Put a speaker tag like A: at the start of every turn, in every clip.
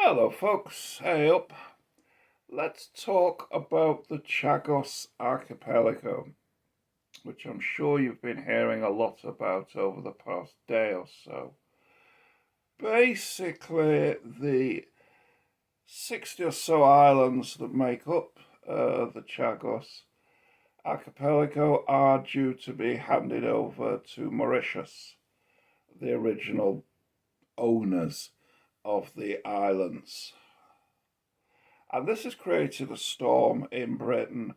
A: Hello, folks. Hey up. Let's talk about the Chagos Archipelago, which I'm sure you've been hearing a lot about over the past day or so. Basically, the 60 or so islands that make up the Chagos Archipelago are due to be handed over to Mauritius, the original owners of the islands. And this has created a storm in Britain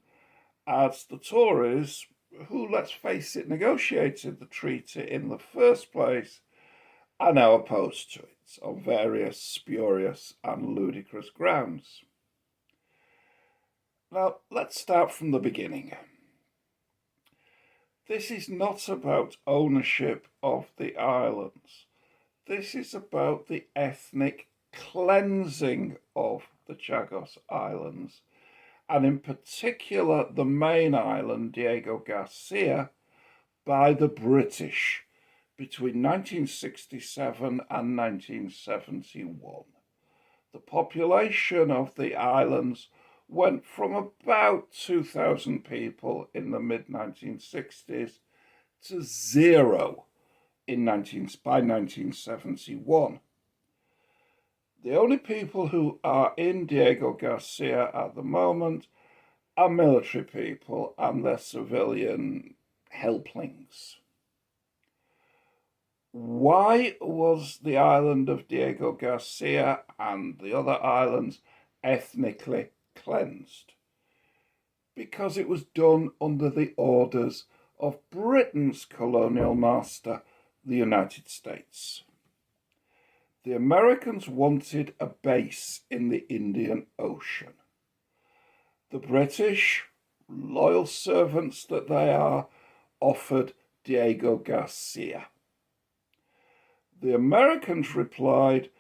A: as the Tories, who, let's face it, negotiated the treaty in the first place, are now opposed to it on various spurious and ludicrous grounds. Now, let's start from the beginning. This is not about ownership of the islands. This is about the ethnic cleansing of the Chagos Islands, and in particular the main island, Diego Garcia, by the British between 1967 and 1971. The population of the islands went from about 2,000 people in the mid-1960s to zero by 1971. The only people who are in Diego Garcia at the moment are military people and their civilian helplings. Why was the island of Diego Garcia and the other islands ethnically cleansed? Because it was done under the orders of Britain's colonial master, the United States. The Americans wanted a base in the Indian Ocean. The British, loyal servants that they are, offered Diego Garcia. The Americans replied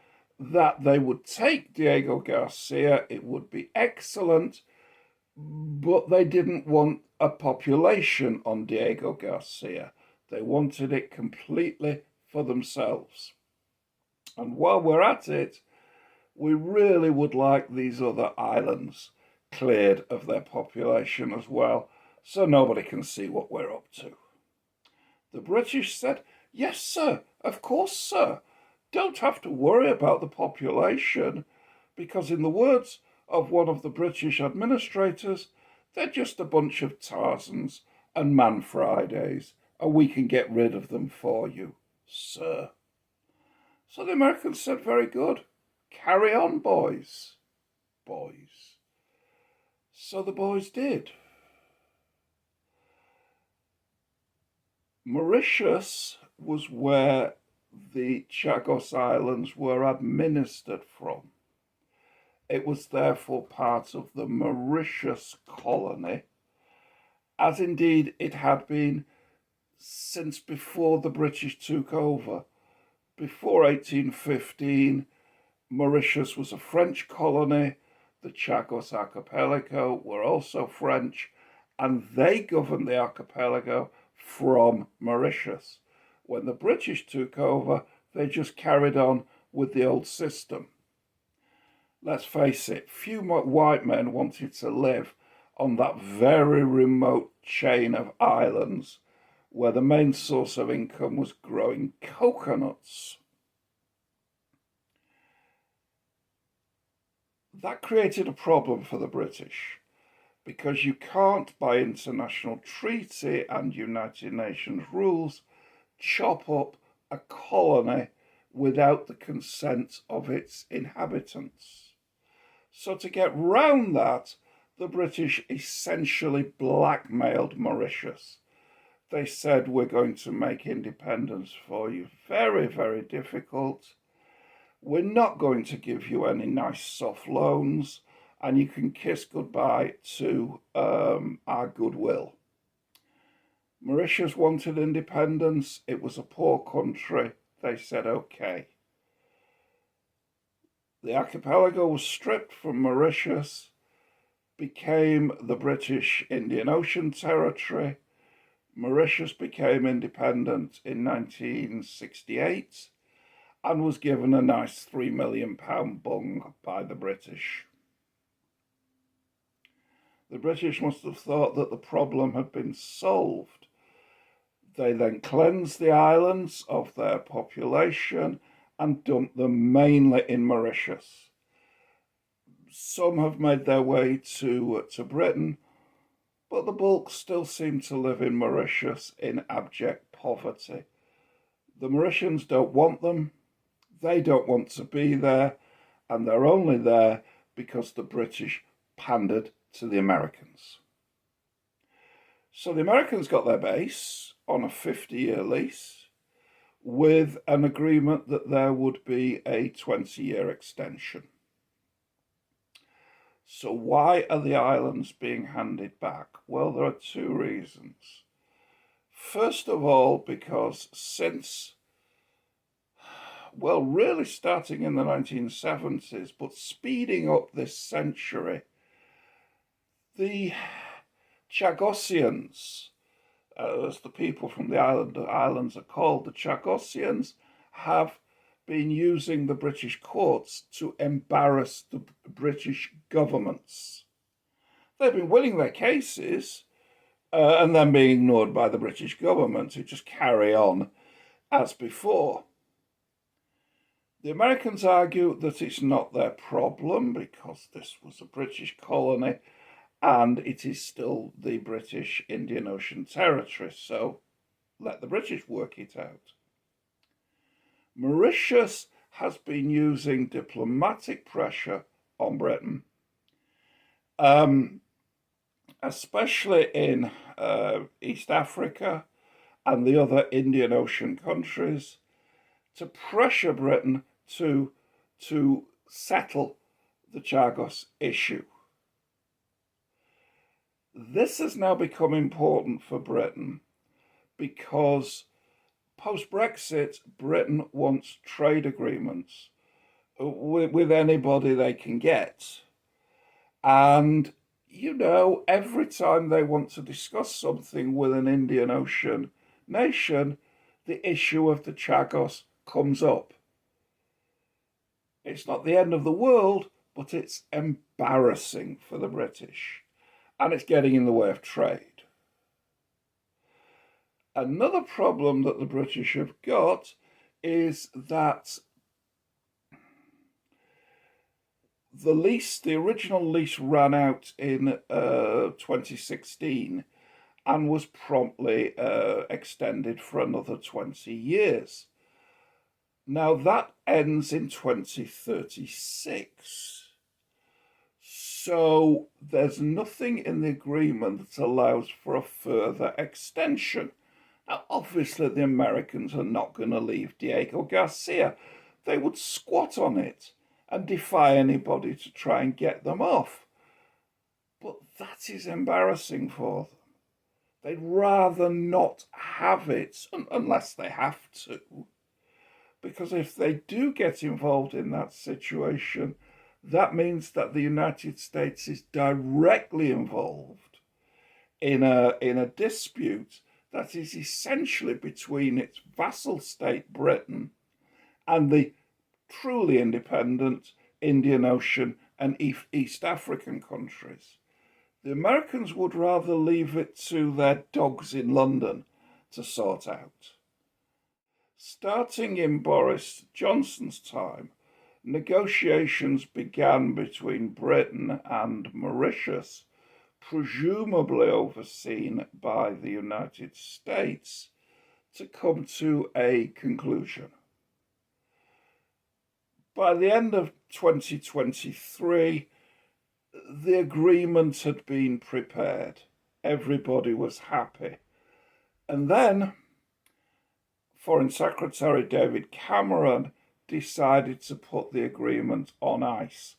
A: that they would take Diego Garcia, it would be excellent, but they didn't want a population on Diego Garcia. They wanted it completely for themselves. And while we're at it, we really would like these other islands cleared of their population as well, so nobody can see what we're up to. The British said, "Yes, sir, of course, sir. Don't have to worry about the population, because in the words of one of the British administrators, they're just a bunch of Tarzans and Man Fridays, and we can get rid of them for you, sir." So the Americans said, "Very good. Carry on, boys." Boys. So the boys did. Mauritius was where the Chagos Islands were administered from. It was therefore part of the Mauritius colony, as indeed it had been since before the British took over. Before 1815, Mauritius was a French colony. The Chagos Archipelago were also French, and they governed the archipelago from Mauritius. When the British took over, they just carried on with the old system. Let's face it, few white men wanted to live on that very remote chain of islands where the main source of income was growing coconuts. That created a problem for the British, because you can't, by international treaty and United Nations rules, chop up a colony without the consent of its inhabitants. So to get round that, the British essentially blackmailed Mauritius. They said, "We're going to make independence for you very, very difficult. We're not going to give you any nice soft loans, and you can kiss goodbye to our goodwill." Mauritius wanted independence. It was a poor country. They said, "Okay." The archipelago was stripped from Mauritius, became the British Indian Ocean Territory. Mauritius became independent in 1968, and was given a nice £3 million bung by the British. The British must have thought that the problem had been solved. They then cleansed the islands of their population and dumped them mainly in Mauritius. Some have made their way to Britain, but the bulk still seem to live in Mauritius in abject poverty. The Mauritians don't want them, they don't want to be there, and they're only there because the British pandered to the Americans. So the Americans got their base on a 50-year lease with an agreement that there would be a 20-year extension. So why are the islands being handed back? Well, there are two reasons. First of all, because since, well, really starting in the 1970s, but speeding up this century, the Chagossians, as the people from the islands are called, the Chagossians, have been using the British courts to embarrass the British governments. They've been winning their cases and then being ignored by the British government, who just carry on as before. The Americans argue that it's not their problem because this was a British colony and it is still the British Indian Ocean Territory, so let the British work it out. Mauritius has been using diplomatic pressure on Britain, especially in East Africa and the other Indian Ocean countries, to pressure Britain to settle the Chagos issue. This has now become important for Britain because post-Brexit, Britain wants trade agreements with anybody they can get. And, you know, every time they want to discuss something with an Indian Ocean nation, the issue of the Chagos comes up. It's not the end of the world, but it's embarrassing for the British, and it's getting in the way of trade. Another problem that the British have got is that the original lease ran out in 2016 and was promptly extended for another 20 years. Now that ends in 2036. So there's nothing in the agreement that allows for a further extension. Now, obviously, the Americans are not going to leave Diego Garcia. They would squat on it and defy anybody to try and get them off. But that is embarrassing for them. They'd rather not have it unless they have to. Because if they do get involved in that situation, that means that the United States is directly involved in a dispute that is essentially between its vassal state Britain and the truly independent Indian Ocean and East African countries. The Americans would rather leave it to their dogs in London to sort out. Starting in Boris Johnson's time, negotiations began between Britain and Mauritius, presumably overseen by the United States, to come to a conclusion. By the end of 2023, the agreement had been prepared. Everybody was happy. And then Foreign Secretary David Cameron decided to put the agreement on ice.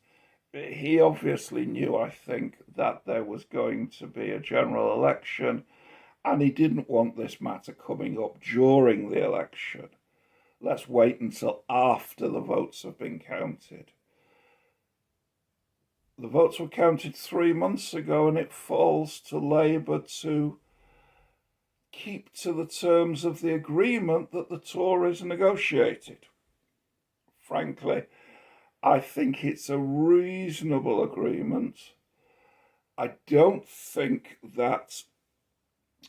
A: He obviously knew, I think, that there was going to be a general election, and he didn't want this matter coming up during the election. Let's wait until after the votes have been counted. The votes were counted 3 months ago, and it falls to Labour to keep to the terms of the agreement that the Tories negotiated. frankly, I think it's a reasonable agreement. I don't think that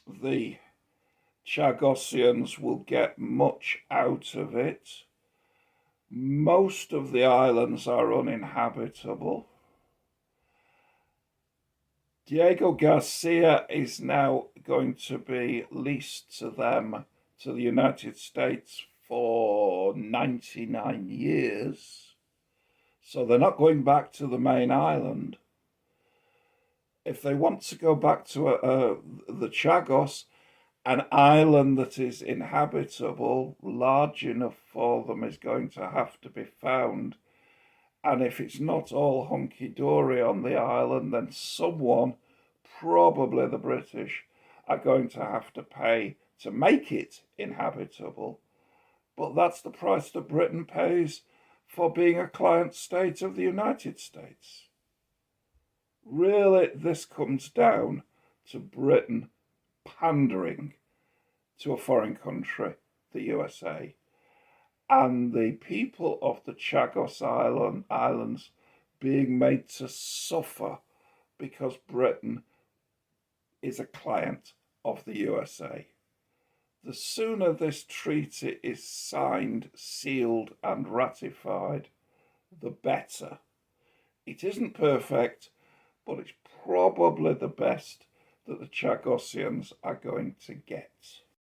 A: the Chagossians will get much out of it. Most of the islands are uninhabitable. Diego Garcia is now going to be leased to them, to the United States, for 99 years. So they're not going back to the main island. If they want to go back to the Chagos, an island that is inhabitable, large enough for them, is going to have to be found. And if it's not all hunky-dory on the island, then someone, probably the British, are going to have to pay to make it inhabitable. But that's the price that Britain pays for being a client state of the United States. Really, this comes down to Britain pandering to a foreign country, the USA, and the people of the Chagos Islands being made to suffer because Britain is a client of the USA. The sooner this treaty is signed, sealed, and ratified, the better. It isn't perfect, but it's probably the best that the Chagossians are going to get.